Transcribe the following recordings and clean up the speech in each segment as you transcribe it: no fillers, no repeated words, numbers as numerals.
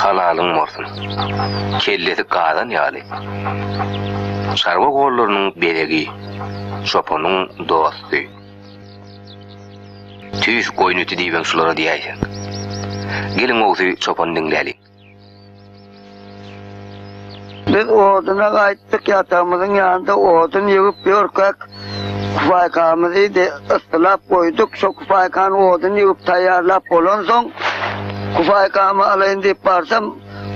halalın morsun. Kelleti qadan ýaly. Şarwa gollarynyň belegi, şoponun dosty. Tüýs goýnuty diýen şulara diýýär. Gelin oğuzy çopan dinläli. Biz oduna gaýtdyk ýatamyzyň ýanynda odun ýygyp ýörkek kufaykamyzy ıstylap koyduk. Şu kufaykan odun ýygyp taýýarlap bolan soň kufaykamy alaýyn diýip barsam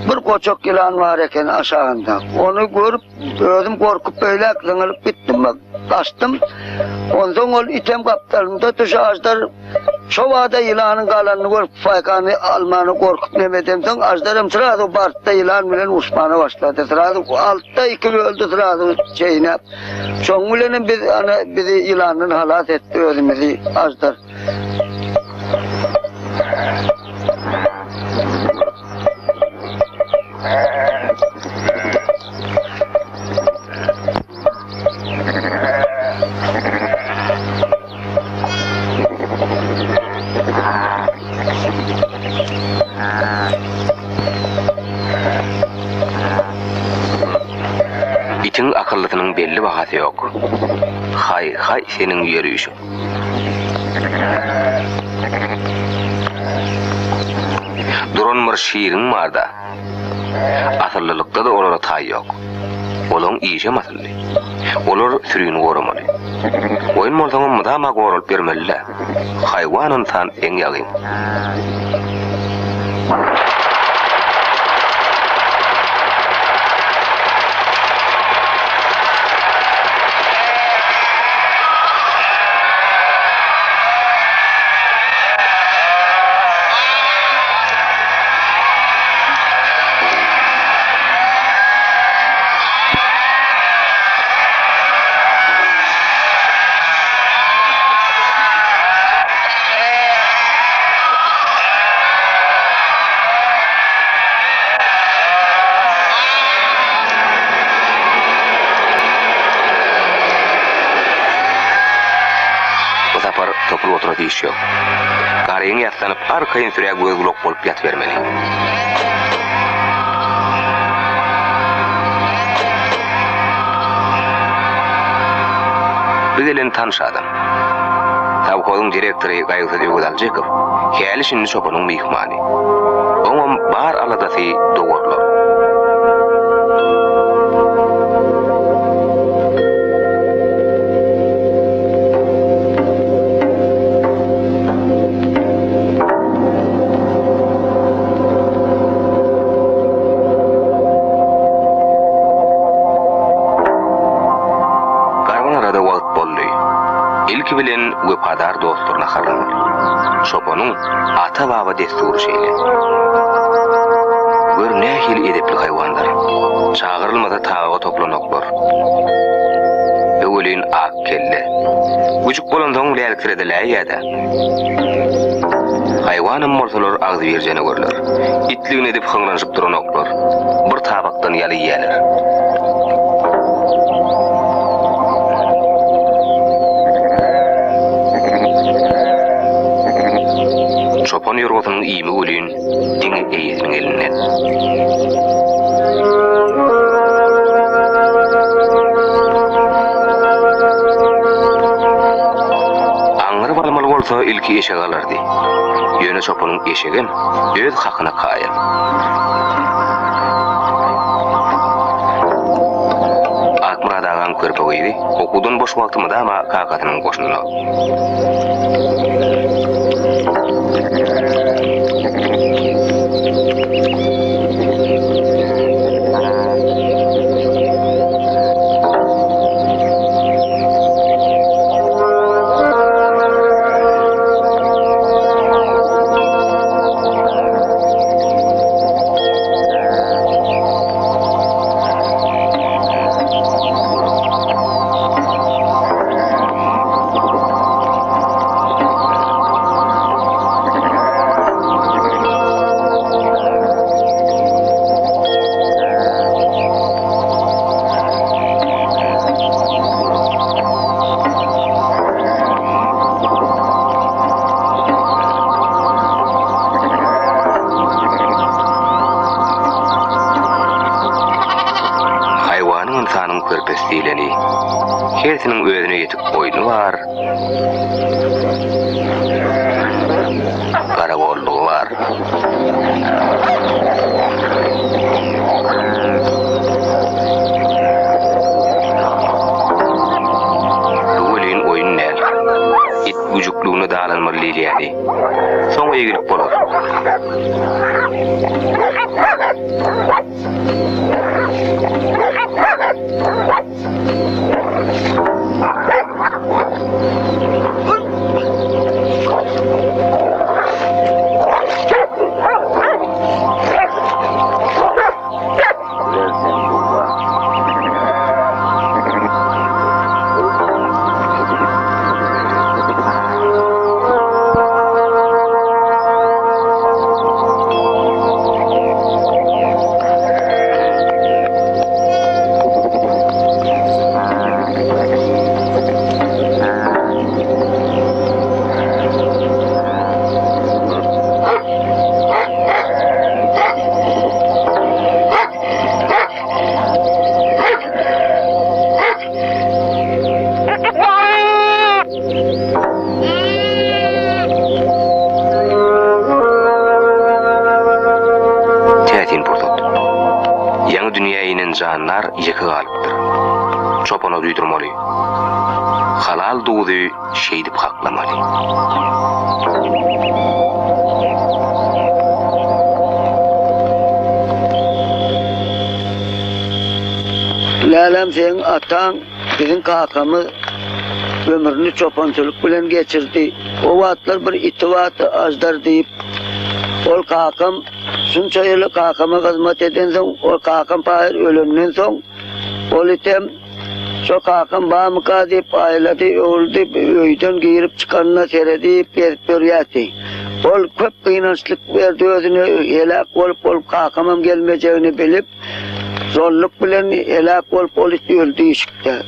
bir koçok yılan var eken aşağında. Onu görüp özüm korkup böyle zıngılıp gittim, kaçtım. Ondan ol item kaptalımda tuşağızlar şovada yılanın kalanını görüp faykanı almanı korkup nemedemden azlarım sırada Bart'ta yılan bilen uçmana başladı. Sırada altta ikili öldü sırada şeyine. Çoğun bizi yılanın halat etti özümüzü azlar. İtin akıllıtının belli bahası yok. Hay senin yürüyüşün. Duran bir şiirin var da. Asırlılıkta da olara tay yok. Olon iyişe masıllı. Olar sürüyünü korumalı. Oyun moltamın mıdama korulup vermeliler. Hayvanın san en yağın. Toplu oturup iş yok. Karayın yaslanıp arkayın süreye göz kulak olup yat vermeli. Biz elini tanış adam. Savkozun direktörü Gayısı Devgudalcıkov, heyali şimdi çopanın mihmani. Onun bar aladası doğurlar. İlki bilen vepadar dostlarına harlanır. Şoponun ata baba desturu şeyle. Gör ne hil edepli hayvanlar. Çağırılmada tağa toplanoklar. Öwelin ak kelle. Küçük bolandan lelkiredeler ya da. Hayvanın morsalar ağzı verjene görülür. İtliğin edip hınglanışıp duranoklar. Bir tabaktan yalı yiyeler. Çopan yorgotunun iyimi ölüyün, dini eyyesinin elinden. Aňyry balmaly bolsa ilki eşek alardy. Ýöne çopanın eşegin öz hakyna kaýar. Akmurad agan körpegiydi, okudan boş wagtymda ama kakatynyň goşunyna. Hayvanın insanın körpesliğini, hersinin özüne yetip oyunu var. Karabolluğu var. Tuğulin oyun nel. İt vücukluğunu dağılanmalı liliyani. Sonra egilip bolur. Canlar yıkı kalıptır. Çopana duydurmalı. Halal doğduğu şeydip haklamalı. Lalem senin atan bizim kakamı ömrünü çopançılık bilen geçirdi. O vatlar bir itivatı azdar deyip ol kakam şunça yılı kakama hizmet eden son ol kakam payır ölümden son ol item şu kakam bağımıka deyip ayladı öldü öyden giyirip çıkanına seyredi periyati ol köp kıynaşlık verdi özünü helak olup kakamam gelmeyeceğini bilip zorluk bilen helak olup öldü işikte.